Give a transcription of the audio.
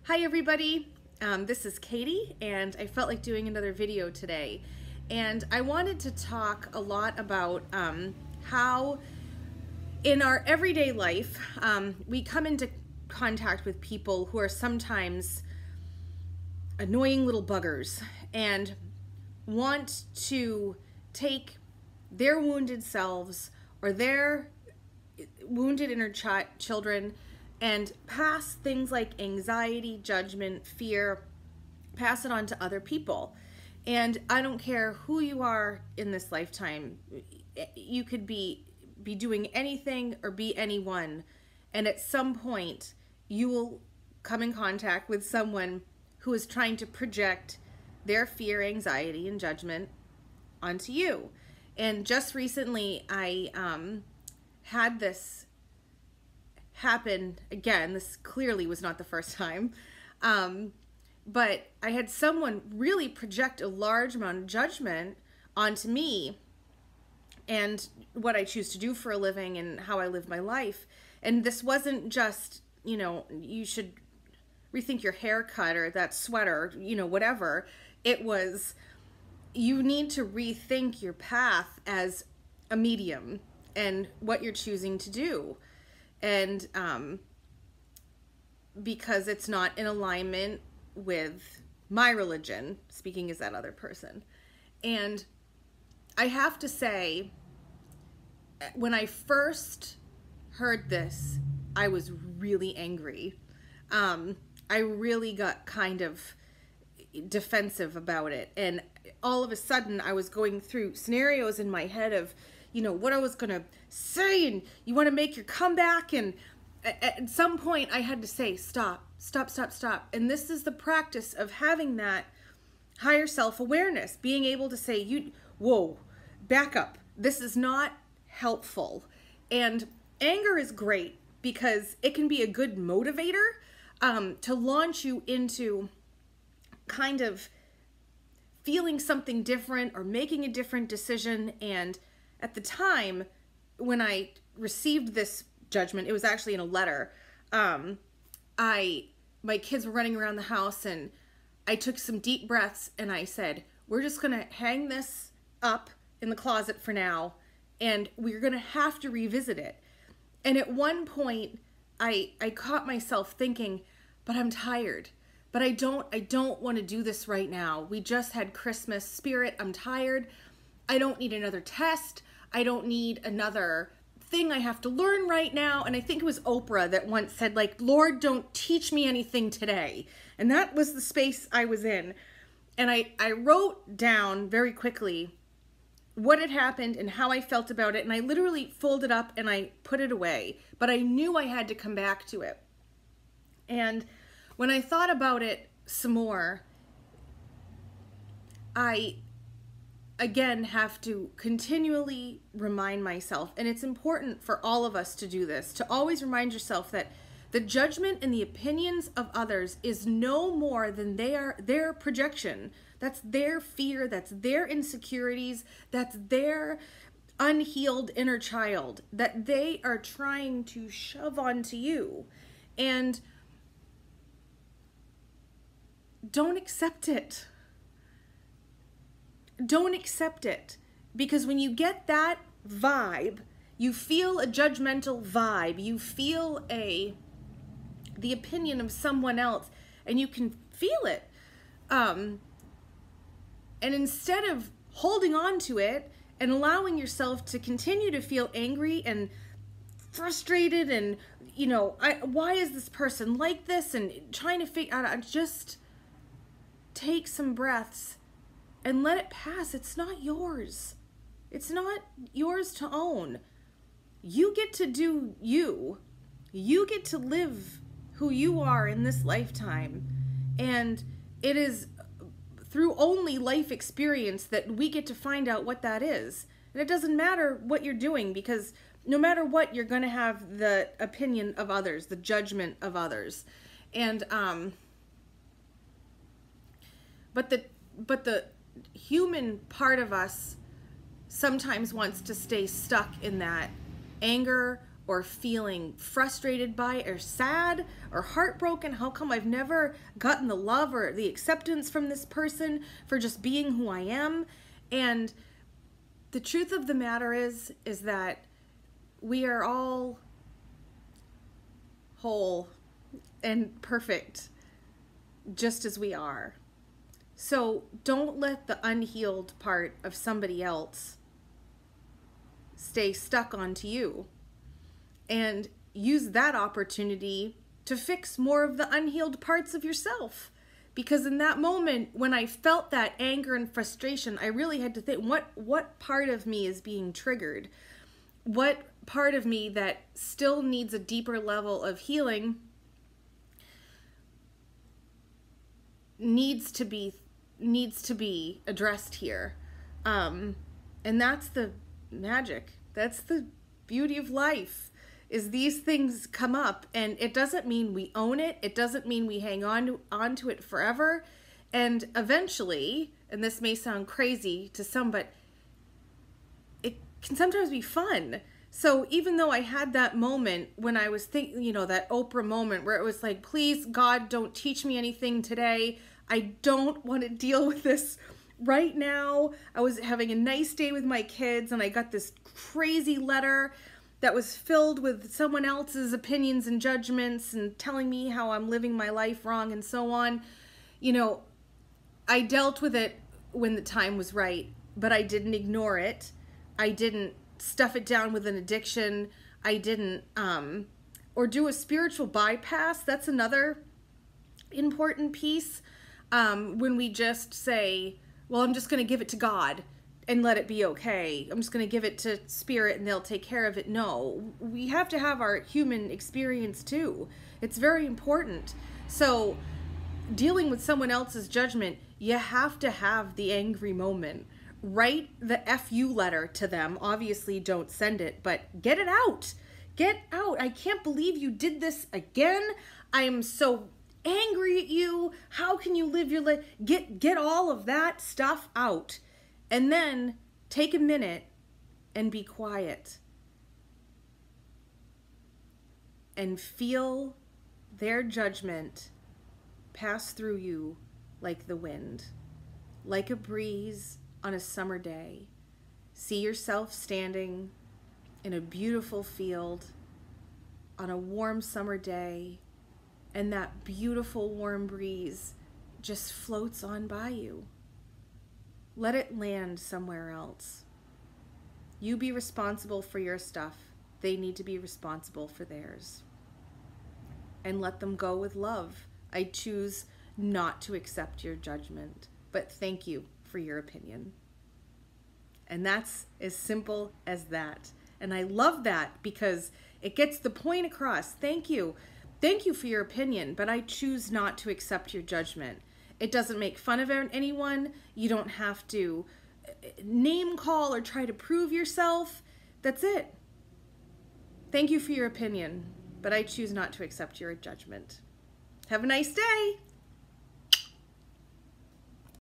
Hi everybody, this is Katie and I felt like doing another video today, and I wanted to talk a lot about how in our everyday life we come into contact with people who are sometimes annoying little buggers and want to take their wounded selves or their wounded inner children and pass things like anxiety, judgment, fear, pass it on to other people. And I don't care who you are in this lifetime. You could be doing anything or be anyone. And at some point, you will come in contact with someone who is trying to project their fear, anxiety, and judgment onto you. And just recently, I had this happen again. This clearly was not the first time. But I had someone really project a large amount of judgment onto me and what I choose to do for a living and how I live my life. And this wasn't just, you know, you should rethink your haircut or that sweater, you know, whatever. It was, you need to rethink your path as a medium and what you're choosing to do. And because it's not in alignment with my religion, speaking as that other person. And I have to say, when I first heard this, I was really angry. I really got kind of defensive about it. And all of a sudden, I was going through scenarios in my head of, you know, what I was going to say, and you want to make your comeback. And at some point I had to say, stop. And this is the practice of having that higher self-awareness, being able to say, whoa, back up. This is not helpful. And anger is great because it can be a good motivator to launch you into kind of feeling something different or making a different decision. And at the time when I received this judgment, it was actually in a letter. My kids were running around the house, and I took some deep breaths and I said, we're just going to hang this up in the closet for now, and we're going to have to revisit it. And at one point I caught myself thinking, but I'm tired. But I don't want to do this right now. We just had Christmas spirit. I'm tired. I don't need another test. I don't need another thing I have to learn right now. And I think it was Oprah that once said, like, Lord, don't teach me anything today. And that was the space I was in. And I wrote down very quickly what had happened and how I felt about it. And I literally folded up and I put it away. But I knew I had to come back to it. And when I thought about it some more, I again have to continually remind myself, and it's important for all of us to do this, to always remind yourself that the judgment and the opinions of others is no more than their projection. That's their fear, that's their insecurities, that's their unhealed inner child that they are trying to shove onto you. And don't accept it. Don't accept it, because when you get that vibe, you feel a judgmental vibe, you feel the opinion of someone else, and you can feel it. And instead of holding on to it and allowing yourself to continue to feel angry and frustrated and, you know, why is this person like this, and trying to figure out, just take some breaths and let it pass. It's not yours. It's not yours to own. You get to do you. You get to live who you are in this lifetime. And it is through only life experience that we get to find out what that is. And it doesn't matter what you're doing, because no matter what, you're going to have the opinion of others, the judgment of others. And but the human part of us sometimes wants to stay stuck in that anger or feeling frustrated by or sad or heartbroken. How come I've never gotten the love or the acceptance from this person for just being who I am? And the truth of the matter is that we are all whole and perfect just as we are. So don't let the unhealed part of somebody else stay stuck onto you. And use that opportunity to fix more of the unhealed parts of yourself. Because in that moment, when I felt that anger and frustration, I really had to think, what part of me is being triggered? What part of me that still needs a deeper level of healing needs to be addressed here? And that's the magic. That's the beauty of life. Is these things come up, and it doesn't mean we own it. It doesn't mean we hang on to it forever. And eventually, and this may sound crazy to some, but it can sometimes be fun. So even though I had that moment when I was thinking, that Oprah moment where it was like, please, God, don't teach me anything today. I don't want to deal with this right now. I was having a nice day with my kids, and I got this crazy letter that was filled with someone else's opinions and judgments and telling me how I'm living my life wrong and so on. I dealt with it when the time was right, but I didn't ignore it. I didn't stuff it down with an addiction. I didn't, or do a spiritual bypass. That's another important piece. When we just say, well, I'm just going to give it to God and let it be okay. I'm just going to give it to Spirit and they'll take care of it. No, we have to have our human experience too. It's very important. So dealing with someone else's judgment, you have to have the angry moment. Write the FU letter to them. Obviously don't send it, but get it out. Get out. I can't believe you did this again. I am so angry at you. How can you live your life? Get all of that stuff out. And then take a minute and be quiet and feel their judgment pass through you like the wind, like a breeze on a summer day. See yourself standing in a beautiful field on a warm summer day, and that beautiful warm breeze just floats on by you. Let it land somewhere else. You be responsible for your stuff. They need to be responsible for theirs. And let them go with love. I choose not to accept your judgment, but thank you for your opinion. And that's as simple as that. And I love that because it gets the point across. Thank you. Thank you for your opinion, but I choose not to accept your judgment. It doesn't make fun of anyone. You don't have to name call or try to prove yourself. That's it. Thank you for your opinion, but I choose not to accept your judgment. Have a nice day.